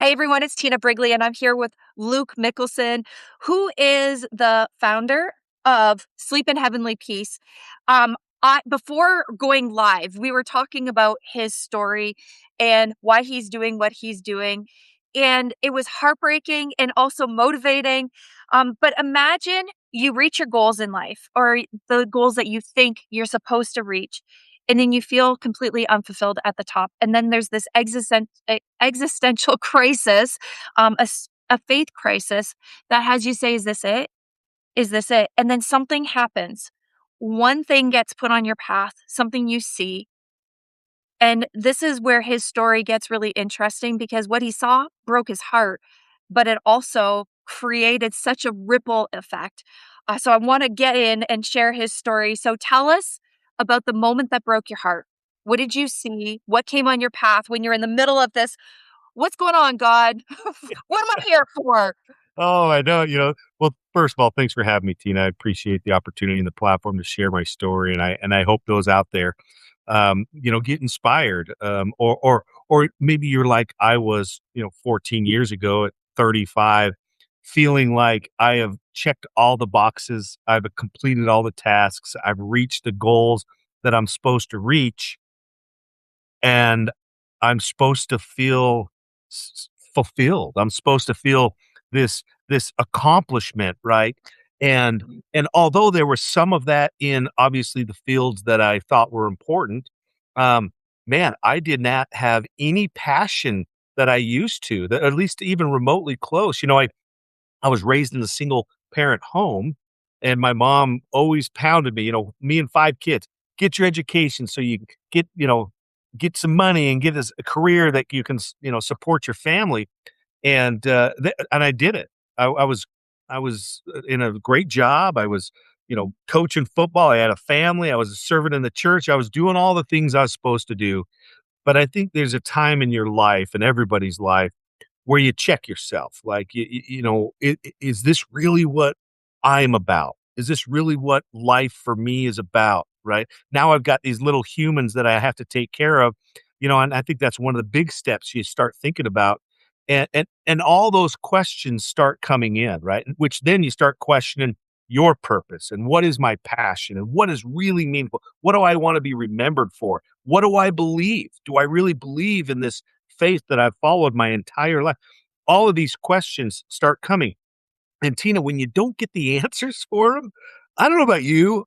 Hey everyone, it's Tina Brigley, and I'm here with Luke Mickelson, who is the founder of Sleep in Heavenly Peace. Um, before going live, we were talking about his story and why he's doing what he's doing, and it was heartbreaking and also motivating. But imagine you reach your goals in life, or the goals that you think you're supposed to reach, and then you feel completely unfulfilled at the top. And then there's this existential crisis, a faith crisis that has you say, "Is this it? Is this it?" And then something happens. One thing gets put on your path, something you see. And this is where his story gets really interesting because what he saw broke his heart, but it also created such a ripple effect. So I want to get in and share his story. So tell us about the moment that broke your heart. What did you see? What came on your path when you're in the middle of this? What's going on, God? What am I here for? Oh, I know, well, first of all, thanks for having me, Tina. I appreciate the opportunity and the platform to share my story, and I hope those out there, get inspired, or maybe you're like I was, 14 years ago at 35, feeling like I have checked all the boxes, I've completed all the tasks, I've reached the goals that I'm supposed to reach, and I'm supposed to feel fulfilled. I'm supposed to feel this accomplishment, right? And and although there was some of that in obviously the fields that I thought were important, um, man, I did not have any passion that I used to, that at least even remotely close. I was raised in a single parent home, and my mom always pounded me, me and 5 kids, "Get your education so you get, get some money and get a career that you can support your family." And I did it. I was in a great job. I was, coaching football. I had a family. I was a servant in the church. I was doing all the things I was supposed to do. But I think there's a time in your life, and everybody's life, where you check yourself, like, is this really what I'm about? Is this really what life for me is about, right? Now I've got these little humans that I have to take care of, and I think that's one of the big steps you start thinking about, and all those questions start coming in, right? Which then you start questioning your purpose and what is my passion and what is really meaningful? What do I want to be remembered for? What do I believe? Do I really believe in this faith that I've followed my entire life? All of these questions start coming. And Tina, when you don't get the answers for them, I don't know about you.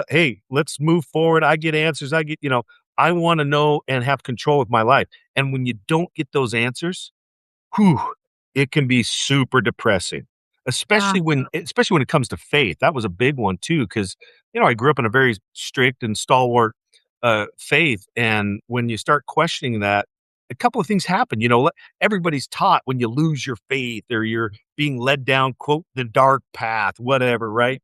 Hey, let's move forward. I get answers. I want to know and have control of my life. And when you don't get those answers, whew, it can be super depressing, Yeah. especially when it comes to faith. That was a big one too, because I grew up in a very strict and stalwart faith, and when you start questioning that, a couple of things happen. Everybody's taught when you lose your faith or you're being led down, quote, the dark path, whatever, right?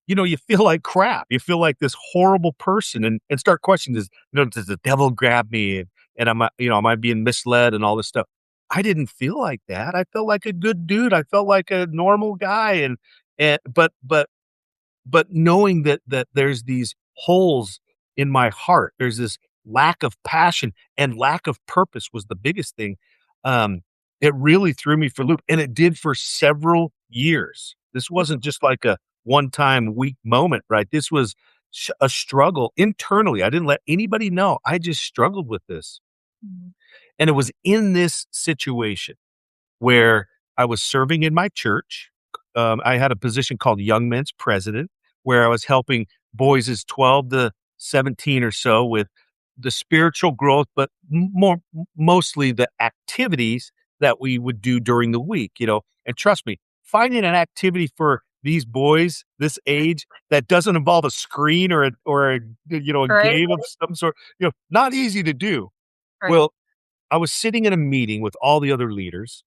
You feel like crap. You feel like this horrible person, and start questioning this. Does the devil grab me? And am I being misled and all this stuff? I didn't feel like that. I felt like a good dude. I felt like a normal guy, but knowing that there's these holes in my heart, there's this lack of passion and lack of purpose was the biggest thing. Um, it really threw me for a loop, and it did for several years. This wasn't just like a one-time weak moment, right? This was a struggle internally. I didn't let anybody know. I just struggled with this. Mhm. And it was in this situation where I was serving in my church. I had a position called Young Men's President, where I was helping boys as 12 to 17 or so with the spiritual growth, but mostly the activities that we would do during the week. And trust me, finding an activity for these boys this age that doesn't involve a screen or a Right? game of some sort, not easy to do. Right. Well, I was sitting in a meeting with all the other leaders,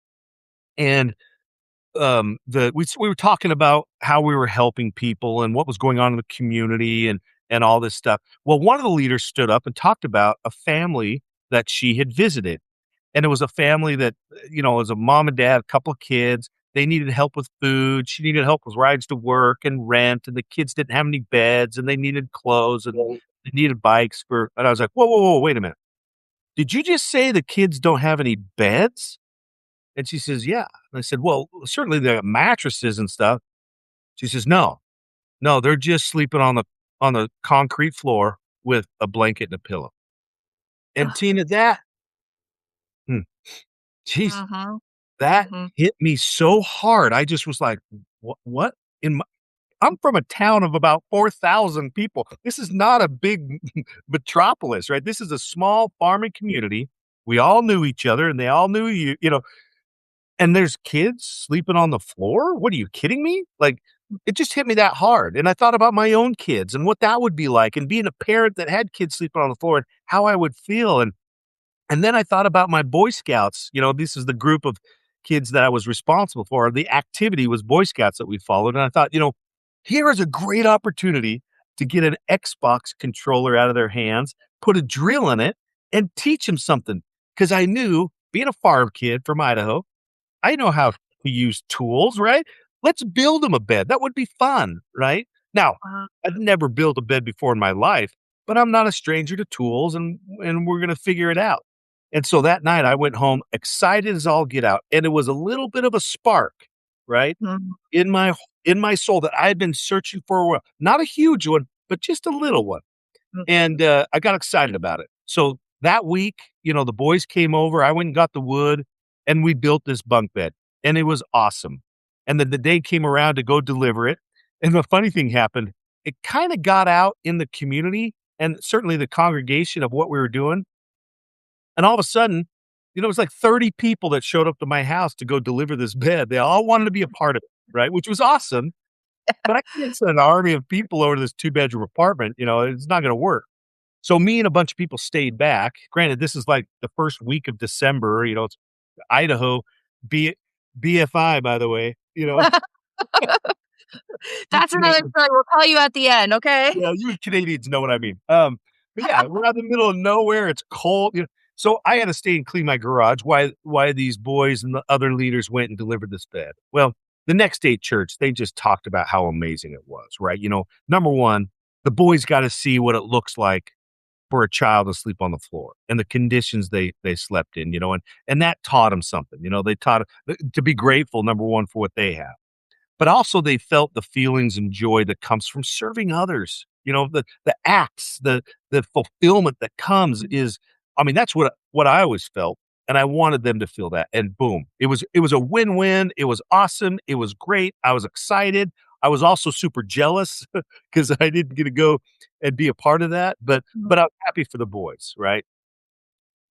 and the we were talking about how we were helping people and what was going on in the community and all this stuff. Well, one of the leaders stood up and talked about a family that she had visited, and it was a family that was a mom and dad, a couple of kids. They needed help with food. She needed help with rides to work and rent, and the kids didn't have any beds, and they needed clothes and they needed bikes for. And I was like, whoa, whoa, whoa, wait a minute. Did you just say the kids don't have any beds? And she says, "Yeah." And I said, "Well, certainly they have mattresses and stuff." She says, "No, no, they're just sleeping on the concrete floor with a blanket and a pillow." And Ugh. Tina, that hmm, jeez, Mhm. that Mhm. hit me so hard. I just was like, What in my" I'm from a town of about 4,000 people. This is not a big metropolis, right? This is a small farming community. We all knew each other and they all knew you know, and there's kids sleeping on the floor? What are you kidding me? Like, it just hit me that hard, and I thought about my own kids and what that would be like, and being a parent that had kids sleeping on the floor and how I would feel, and then I thought about my Boy Scouts. You know, this is the group of kids that I was responsible for. The activity was Boy Scouts that we followed, and I thought, here is a great opportunity to get an Xbox controller out of their hands, put a drill in it, and teach them something. Because I knew, being a farm kid from Idaho, I know how to use tools, right? Let's build them a bed. That would be fun, right? Now, Uh, I've never built a bed before in my life, but I'm not a stranger to tools and we're gonna figure it out. And so that night I went home excited as all get out, and it was a little bit of a spark, right? mhm. In my soul that I had been searching for a while. Not a huge one, but just a little one. Mm. And, I got excited about it. So that week, the boys came over, I went and got the wood, and we built this bunk bed, and it was awesome. And then the day came around to go deliver it, and the funny thing happened, it kinda got out in the community and certainly the congregation of what we were doing, and all of a sudden, it was like 30 people that showed up to my house to go deliver this bed. They all wanted to be a part of it, right? Which was awesome, but I can't send an army of people over to this two-bedroom apartment, it's not gonna work. So me and a bunch of people stayed back. Granted, this is like the first week of December, it's Idaho, B BFI, by the way, you That's another Canadians, story, we'll tell you at the end, okay? yeah, you Canadians know what I mean. But yeah, we're out in the middle of nowhere, it's cold, so I had to stay and clean my garage while these boys and the other leaders went and delivered this bed. Well, the next day at church, they just talked about how amazing it was, right? Number 1, the boys got to see what it looks like for a child to sleep on the floor and the conditions they slept in, and that taught them something. They taught to be grateful, number 1, for what they have. But also they felt the feelings and joy that comes from serving others. The acts, the fulfillment that comes is I mean, that's what I always felt, and I wanted them to feel that, and boom. It was a win-win, it was awesome, it was great, I was excited, I was also super jealous because I didn't get to go and be a part of that, but I was happy for the boys, right?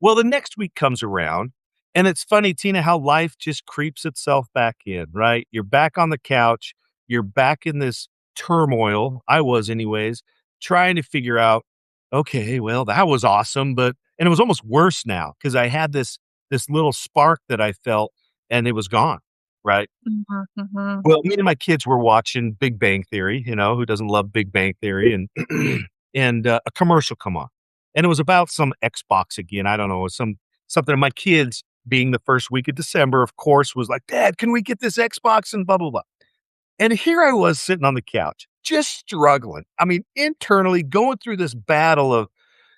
Well, the next week comes around, and it's funny, Tina, how life just creeps itself back in, right? You're back on the couch, you're back in this turmoil, I was anyways, trying to figure out, okay, well, that was awesome, but and it was almost worse now because I had this little spark that I felt and it was gone, right? Mhm, mhm. Well, me and my kids were watching Big Bang Theory, who doesn't love Big Bang Theory, and and a commercial come on, and it was about some Xbox again, I don't know, something, my kids, being the first week of December, of course, was like, "Dad, can we get this Xbox?" and blah, blah, blah. And here I was sitting on the couch, just struggling. I mean, internally going through this battle of,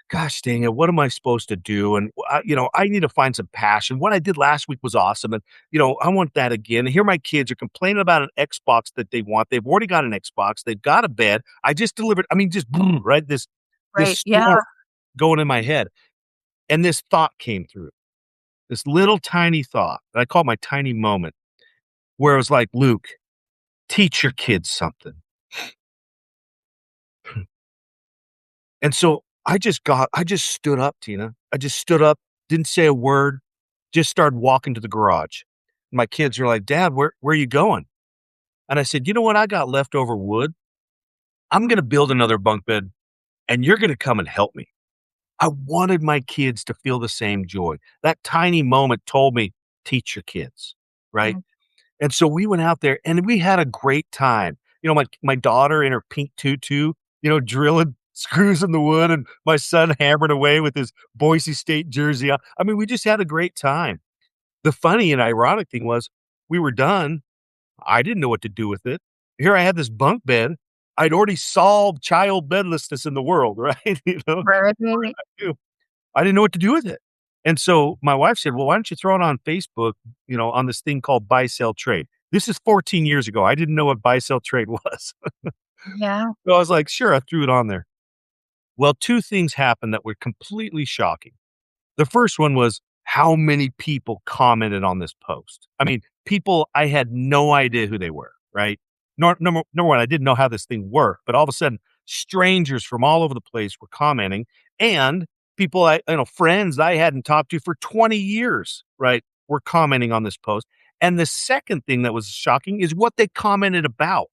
gosh dang it, what am I supposed to do? And I need to find some passion. What I did last week was awesome, and I want that again. And here my kids are complaining about an Xbox that they want. They've already got an Xbox. They've got a bed. I just delivered. I mean, just boom, right. This Right, yeah. storm going in my head, and this thought came through. This little tiny thought that I call my tiny moment, where it was like, Luke, teach your kids something. And so I just stood up, Tina. I just stood up, didn't say a word, just started walking to the garage. My kids are like, "Dad, where are you going?" And I said, "You know what? I got leftover wood. I'm gonna build another bunk bed, and you're gonna come and help me." I wanted my kids to feel the same joy. That tiny moment told me, "Teach your kids," right? Mm, And so we went out there and we had a great time. My daughter in her pink tutu, drilling screws in the wood, and my son hammered away with his Boise State jersey on. I mean, we just had a great time. The funny and ironic thing was we were done. I didn't know what to do with it. Here I had this bunk bed. I'd already solved child bedlessness in the world, right? right. I didn't know what to do with it. And so my wife said, "Well, why don't you throw it on Facebook, on this thing called buy, sell, trade?" This is 14 years ago. I didn't know what buy, sell, trade was. Yeah. So I was like, "Sure," I threw it on there. Well, 2 things happened that were completely shocking. The first one was how many people commented on this post. I mean, people I had no idea who they were, right? Number one, I didn't know how this thing worked, but all of a sudden, strangers from all over the place were commenting, and people friends I hadn't talked to for 20 years, right, were commenting on this post. And the second thing that was shocking is what they commented about.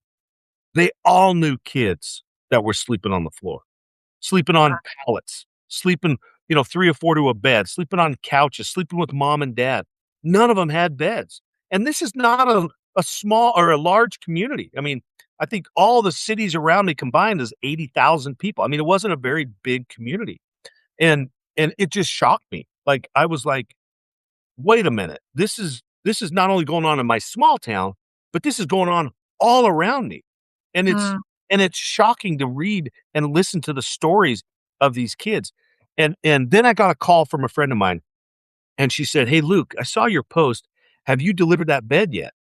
They all knew kids that were sleeping on the floor, sleeping on pallets, sleeping, 3 or 4 to a bed, sleeping on couches, sleeping with mom and dad. None of them had beds. And this is not a small or a large community. I mean, I think all the cities around me combined is 80,000 people. I mean, it wasn't a very big community. And and it just shocked me. Like, I was like, "Wait a minute. This is not only going on in my small town, but this is going on all around me." And it's Mm. and it's shocking to read and listen to the stories of these kids. And then I got a call from a friend of mine, and she said, "Hey, Luke, I saw your post. Have you delivered that bed yet?"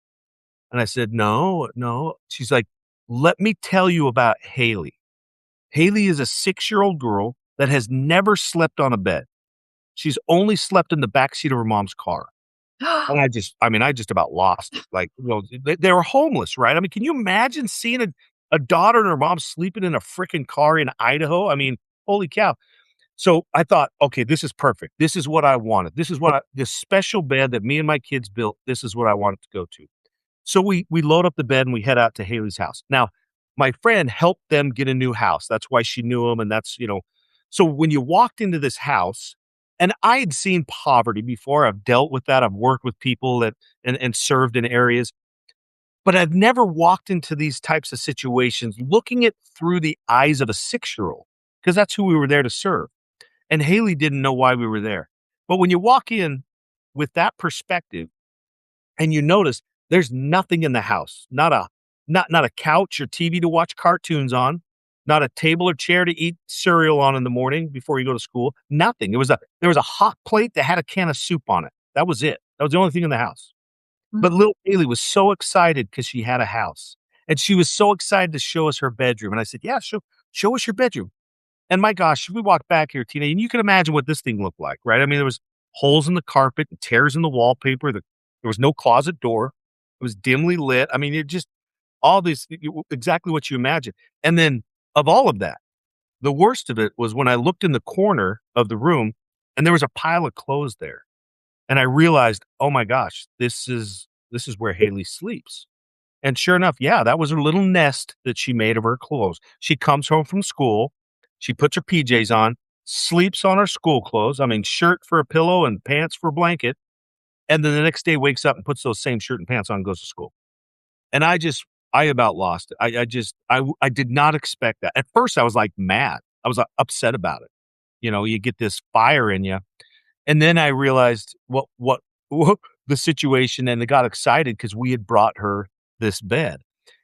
And I said, "No, no." She's like, "Let me tell you about Haley. Haley is a 6-year-old girl that has never slept on a bed. She's only slept in the backseat of her mom's car." And I just about lost it. Like, they were homeless, right? I mean, can you imagine seeing a daughter and her mom sleeping in a fricking car in Idaho? I mean, holy cow. So I thought, "Okay, this is perfect. This is what I wanted. This special bed that me and my kids built, this is what I wanted to go to." So we load up the bed and we head out to Haley's house. Now, my friend helped them get a new house. That's why she knew him, and so when you walked into this house, and I had seen poverty before. I've dealt with that. I've worked with people that and served in areas, but I've never walked into these types of situations looking it through the eyes of a 6-year-old, because that's who we were there to serve. And Haley didn't know why we were there. But when you walk in with that perspective and you notice there's nothing in the house, not a couch or TV to watch cartoons on, not a table or chair to eat cereal on in the morning before you go to school, nothing. There was a hot plate that had a can of soup on it. That was it. That was the only thing in the house. But little Haley was so excited because she had a house, and she was so excited to show us her bedroom, and I said, "Yeah, show us your bedroom." And my gosh, we walked back here, Tina, and you can imagine what this thing looked like, right? I mean, there was holes in the carpet and tears in the wallpaper. There was no closet door. It was dimly lit. I mean, it just all this exactly what you imagine. And then of all of that, the worst of it was when I looked in the corner of the room and there was a pile of clothes there. And I realized, oh my gosh, this is where Haley sleeps. And sure enough, yeah, that was her little nest that she made of her clothes. She comes home from school, she puts her PJs on, sleeps on her school clothes, I mean, shirt for a pillow and pants for a blanket, and then the next day wakes up and puts those same shirt and pants on and goes to school. And I about lost it. I did not expect that. At first, I was, like, mad. I was, upset about it. You get this fire in you, and then I realized what the situation, and I got excited because we had brought her this bed.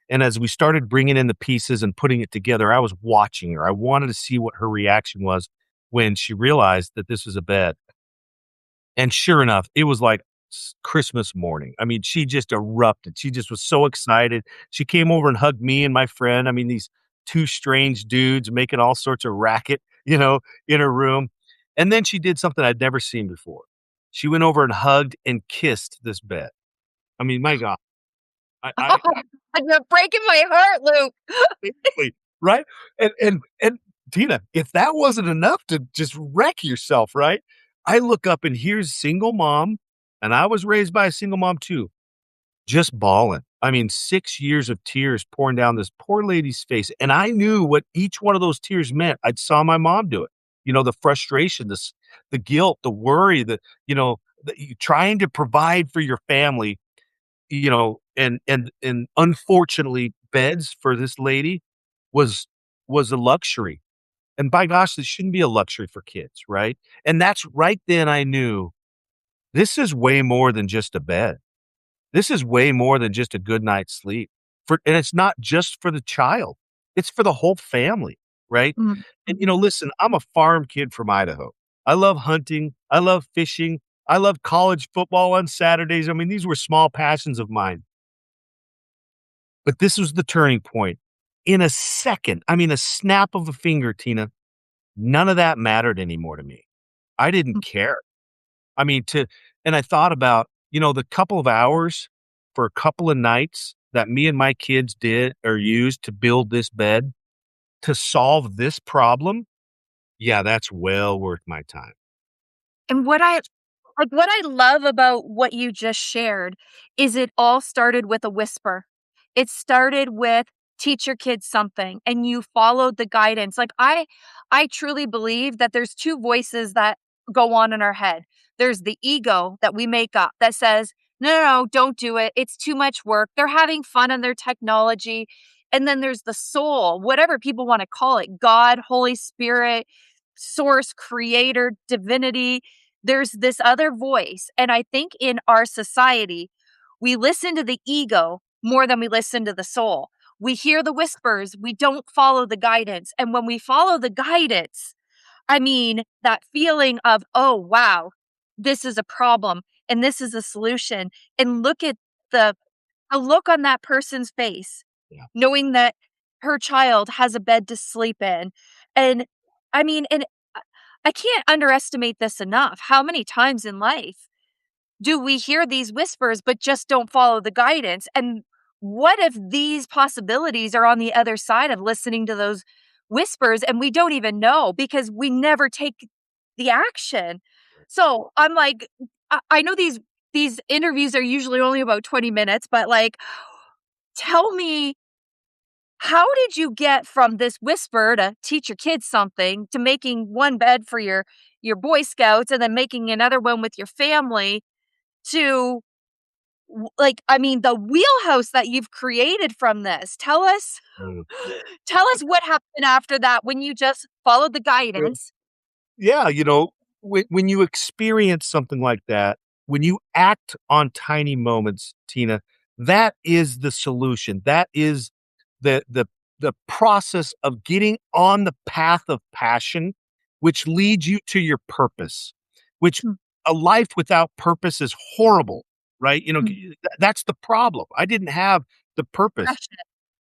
And as we started bringing in the pieces and putting it together, I was watching her. I wanted to see what her reaction was when she realized that this was a bed. And sure enough, it was like Christmas morning. I mean, she just erupted. She just was so excited. She came over and hugged me and my friend. I mean, these 2 strange dudes making all sorts of racket, in her room. And then she did something I'd never seen before. She went over and hugged and kissed this bed. I mean, my God, I You're breaking my heart, Luke. Exactly, right? And Tina, if that wasn't enough to just wreck yourself, right? I look up and here's single mom, and I was raised by a single mom too, just bawling. I mean, 6 years of tears pouring down this poor lady's face, and I knew what each one of those tears meant. I'd saw my mom do it. The frustration, the guilt, the worry, trying to provide for your family, and unfortunately, beds for this lady was was a luxury, and by gosh, this shouldn't be a luxury for kids, right? And that's right then I knew this is way more than just a bed. This is way more than just a good night's sleep. And it's not just for the child, it's for the whole family, right? Mm, And, mhm. listen, I'm a farm kid from Idaho. I love hunting. I love fishing. I love college football on Saturdays. I mean, these were small passions of mine. But this was the turning point. In a second, I mean, a snap of a finger, Tina, none of that mattered anymore to me. I didn't care. I mean, and I thought about, the couple of hours for a couple of nights that me and my kids did or used to build this bed to solve this problem. Yeah, that's well worth my time. And what I love about what you just shared is it all started with a whisper. It started with teach your kids something and you followed the guidance. Like I truly believe that there's two voices that go on in our head. There's the ego that we make up that says, "No, no, no, don't do it. It's too much work. They're having fun on their technology." And then there's the soul, whatever people want to call it, God, Holy Spirit, source, creator, divinity. There's this other voice. And I think in our society, we listen to the ego more than we listen to the soul. We hear the whispers, we don't follow the guidance. And when we follow the guidance, I mean, that feeling of, oh, wow, this is a problem and this is a solution. And look at the, the look on that person's face, Yeah. knowing that her child has a bed to sleep in. And I mean, and I can't underestimate this enough. How many times in life do we hear these whispers but just don't follow the guidance? And what if these possibilities are on the other side of listening to those whispers and we don't even know because we never take the action? So I'm like, I know these interviews are usually only about 20 minutes, but like, tell me, how did you get from this whisper to teach your kids something to making one bed for your Boy Scouts and then making another one with your family to like, I mean, the wheelhouse that you've created from this? Mm. Tell us what happened after that when you just followed the guidance. Yeah, when you experience something like that, when you act on tiny moments, Tina, that is the solution. That is the process of getting on the path of passion, which leads you to your purpose, which Mm, a life without purpose is horrible, right? mm, That's the problem. I didn't have the purpose. depression,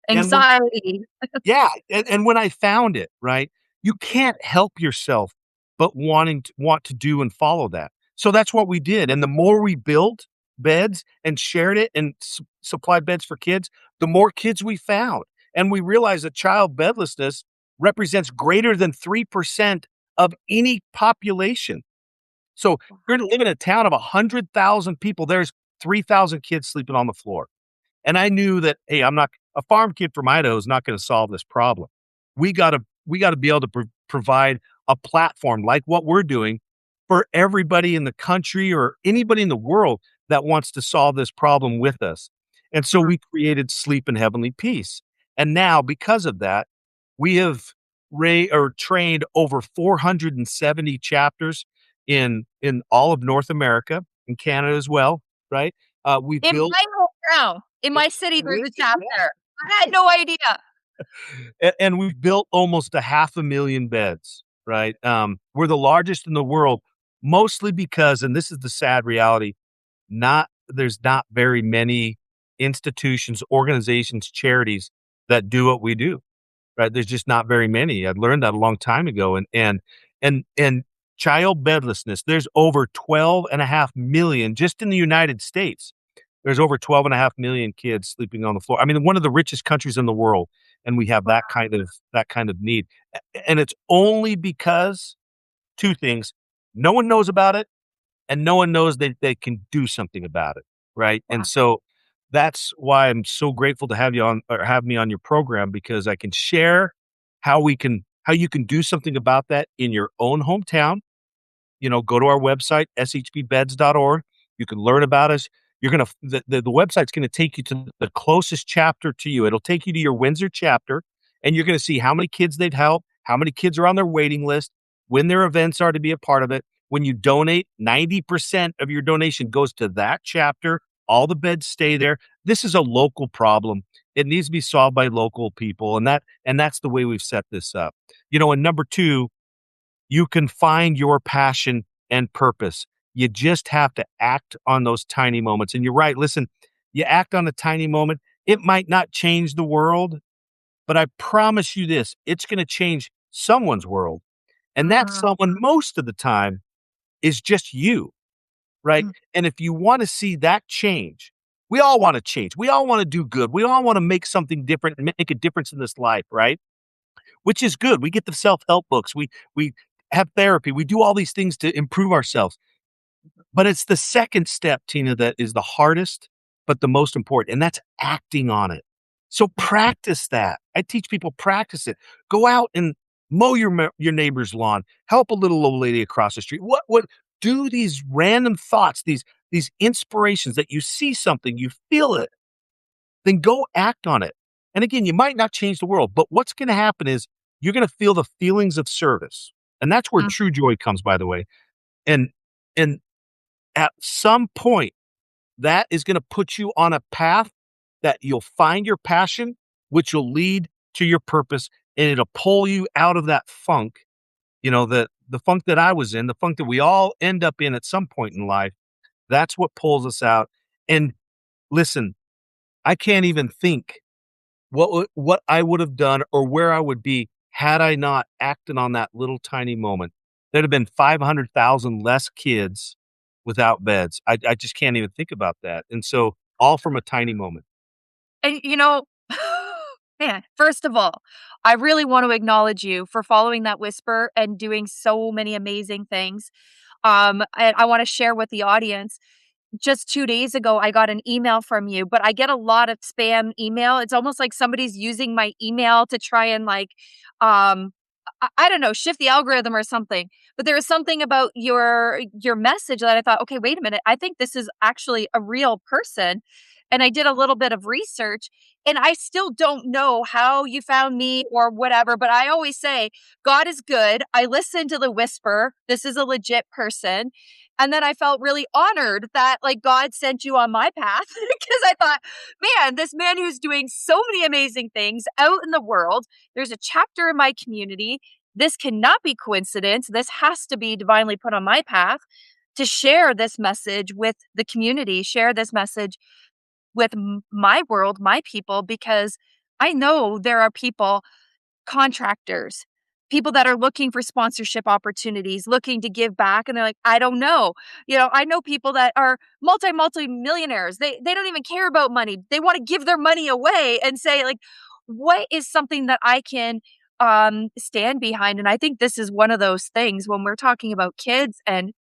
And when anxiety. yeah, and when I found it, right, you can't help yourself but want to do and follow that. So that's what we did, and the more we built beds and shared it and supplied beds for kids, the more kids we found, and we realized that child bedlessness represents greater than 3% of any population. So you're gonna live in a town of 100,000 people, there's 3,000 kids sleeping on the floor. And I knew that, hey, I'm not a farm kid from Idaho is not gonna solve this problem. We gotta be able to provide a platform like what we're doing for everybody in the country or anybody in the world that wants to solve this problem with us. And so we created Sleep in Heavenly Peace. And now because of that, we have trained over 470 chapters in all of North America, in Canada as well, right? We've In built my hometown, in yeah, my city, there's a yeah. chapter. I had no idea. And we've built almost a 500,000 beds, right? We're the largest in the world, mostly because, and this is the sad reality, there's not very many institutions, organizations, charities that do what we do, right? There's just not very many. I learned that a long time ago, and child bedlessness. There's over 12.5 million just in the United States. There's over 12.5 million kids sleeping on the floor. I mean, one of the richest countries in the world, and we have that kind of need. And it's only because 2 things, no one knows about it, and no one knows that they can do something about it, right? And Wow. so that's why I'm so grateful to have you on or have me on your program because I can share how you can do something about that in your own hometown. Go to our website, shpbeds.org. You can learn about us. You're gonna the website's gonna take you to the closest chapter to you. It'll take you to your Windsor chapter, and you're gonna see how many kids they've helped, how many kids are on their waiting list, when their events are to be a part of it. When you donate, 90% of your donation goes to that chapter. All the beds stay there. This is a local problem. It needs to be solved by local people, and that's the way we've set this up. And number 2, you can find your passion and purpose. You just have to act on those tiny moments. And you're right. Listen, you act on a tiny moment. It might not change the world, but I promise you this, it's going to change someone's world. And that Mhm, someone most of the time is just you, right? mm, And if you want to see that change, we all want to change. We all want to do good. We all want to make something different and make a difference in this life, right? Which is good. We get the self-help books. We have therapy. We do all these things to improve ourselves. But it's the second step, Tina, that is the hardest, but the most important, and that's acting on it. So mm, practice that. I teach people practice it. Go out and mow your neighbor's lawn. Help a little old lady across the street. What do these random thoughts, these inspirations that you see something, you feel it, then go act on it. And again, you might not change the world, but what's going to happen is you're going to feel the feelings of service. And that's where mm. true joy comes, by the way. And and at some point, that is gonna put you on a path that you'll find your passion, which will lead to your purpose, and it'll pull you out of that funk, the funk that I was in, the funk that we all end up in at some point in life. That's what pulls us out. And listen, I can't even think what I would have done or where I would be had I not acted on that little tiny moment. There'd have been 500,000 less kids without beds. I just can't even think about that. And so all from a tiny moment. And, man, first of all, I really want to acknowledge you for following that whisper and doing so many amazing things. And I wanna share with the audience, just 2 days ago, I got an email from you, but I get a lot of spam email. It's almost like somebody's using my email to try and, like, I don't know, shift the algorithm or something. But there was something about your message that I thought, "Okay, wait a minute. I think this is actually a real person." And I did a little bit of research, and I still don't know how you found me or whatever, but I always say, "God is good." I listened to the whisper. This is a legit person. And then I felt really honored that, like, God sent you on my path because I thought, "Man, this man who's doing so many amazing things out in the world, there's a chapter in my community. This cannot be coincidence. This has to be divinely put on my path to share this message with the community, share this message with my world, my people, because I know there are people, contractors, people that are looking for sponsorship opportunities, looking to give back, and they're like, "I don't know." I know people that are multi millionaires. They don't even care about money. They wanna give their money away and say, like, "What is something that I can, stand behind?" And I think this is one of those things when we're talking about kids and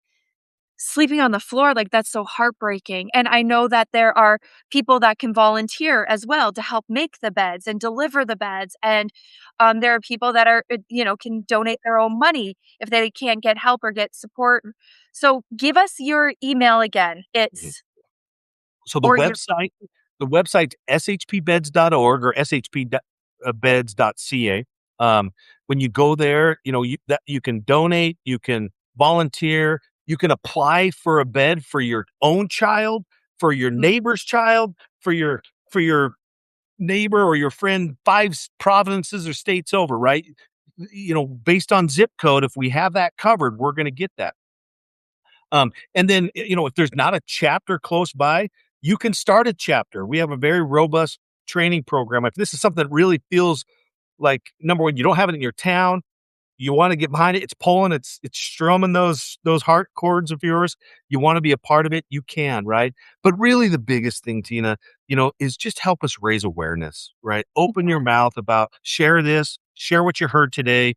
sleeping on the floor, like, that's so heartbreaking, and I know that there are people that can volunteer as well to help make the beds and deliver the beds, and, there are people that are, can donate their own money if they can't get help or get support. So, give us your email again. Mhm. It's So or your the website's shpbeds.org or beds.ca. When you go there, you can donate, you can volunteer, you can apply for a bed for your own child, for your mm, neighbor's child, for your neighbor or your friend 5 provinces or states over, right? Based on zip code, if we have that covered, we're gonna get that. And then, if there's not a chapter close by, you can start a chapter. We have a very robust training program. If this is something that really feels like, number 1, you don't have it in your town, you wanna get behind it, it's pulling, it's strumming those heart chords of yours, you wanna be a part of it, you can, right? But really the biggest thing, Tina, is just help us raise awareness, right? Open your mouth about share this, share what you heard today,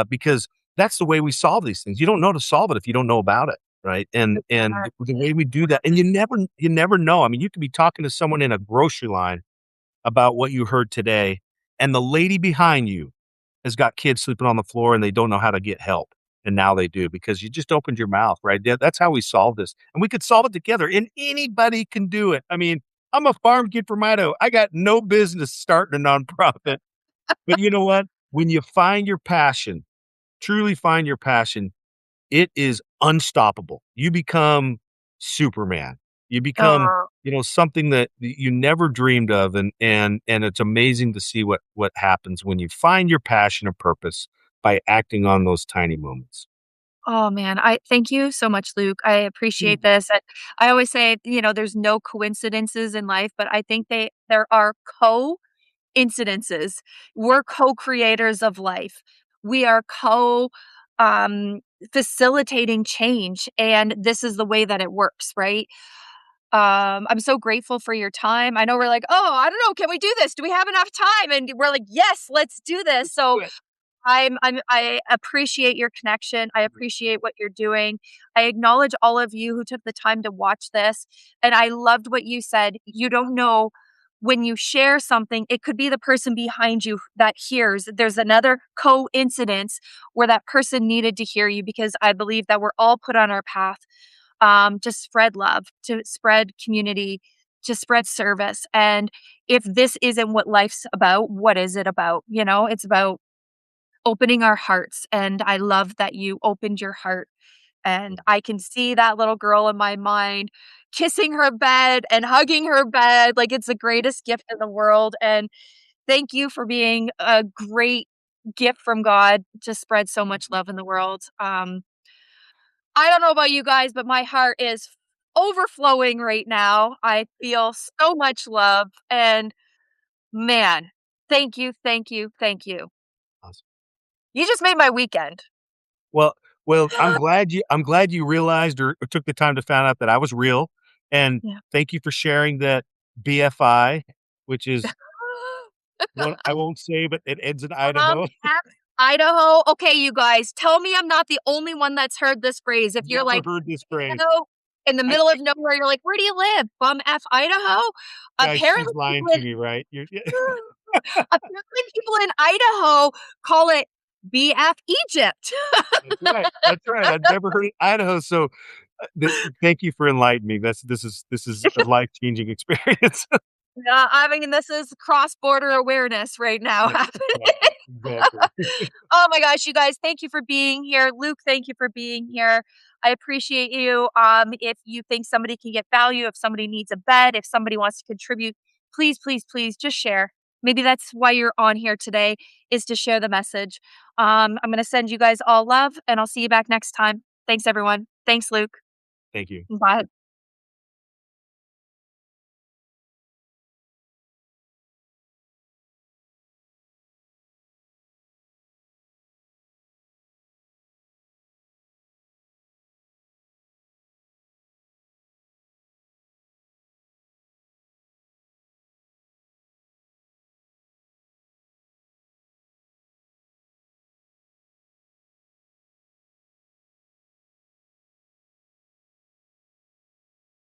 because that's the way we solve these things. You don't know to solve it if you don't know about it, right? And the way we do that, and you never know. I mean, you could be talking to someone in a grocery line about what you heard today, and the lady behind you has got kids sleeping on the floor and they don't know how to get help. And now they do because you just opened your mouth, right? That's how we solve this. And we could solve it together and anybody can do it. I mean, I'm a farm kid from Idaho. I got no business starting a nonprofit. But you know what? When you find your passion, truly find your passion, it is unstoppable. You become Superman. You become, Oh. something that you never dreamed of, and it's amazing to see what happens when you find your passion or purpose. by acting on those tiny moments. Oh, man, I thank you so much, Luke. I appreciate this, and I always say, there's no coincidences in life, but I think there are coincidences. We're co-creators of life. We are um, facilitating change, and this is the way that it works, right? I'm so grateful for your time. I know we're like, "Oh, I don't know, can we do this? Do we have enough time?" And we're like, "Yes, let's do this." So Good. I appreciate your connection. I appreciate what you're doing. I acknowledge all of you who took the time to watch this, and I loved what you said. You don't know when you share something, it could be the person behind you that hears. There's another coincidence where that person needed to hear you because I believe that we're all put on our path to spread love, to spread community, to spread service. And if this isn't what life's about, what is it about? It's about opening our hearts, and I love that you opened your heart, and I can see that little girl in my mind kissing her bed and hugging her bed like it's the greatest gift in the world, and thank you for being a great gift from God to spread so much love in the world. I don't know about you guys, but my heart is overflowing right now. I feel so much love, and man, thank you, thank you, thank you. Awesome. You just made my weekend. Well well, I'm glad you realized or took the time to find out that I was real, and Yeah. thank you for sharing that BFI, which is one I won't say, but it ends in Idaho. F Idaho. Okay, you guys, tell me I'm not the only one that's heard this phrase. If you're Never like, heard this phrase. Idaho, in the I middle of nowhere, you're like, "Where do you live?" Bum F Idaho? guys, she's Apparently lying people to in me, right? You're apparently people in Idaho call it BF Egypt. That's right, that's right, I've never heard of Idaho, so, th thank you for enlightening me, this is a life-changing experience. Yeah, I mean, this is cross-border awareness right now Yeah, happening. exactly, exactly. Oh my gosh, you guys, thank you for being here. Luke, thank you for being here. I appreciate you. If you think somebody can get value, if somebody needs a bed, if somebody wants to contribute, please, please, please just share. Maybe that's why you're on here today, is to share the message. I'm going to send you guys all love, and I'll see you back next time. Thanks, everyone. Thanks, Luke. Thank you. Bye.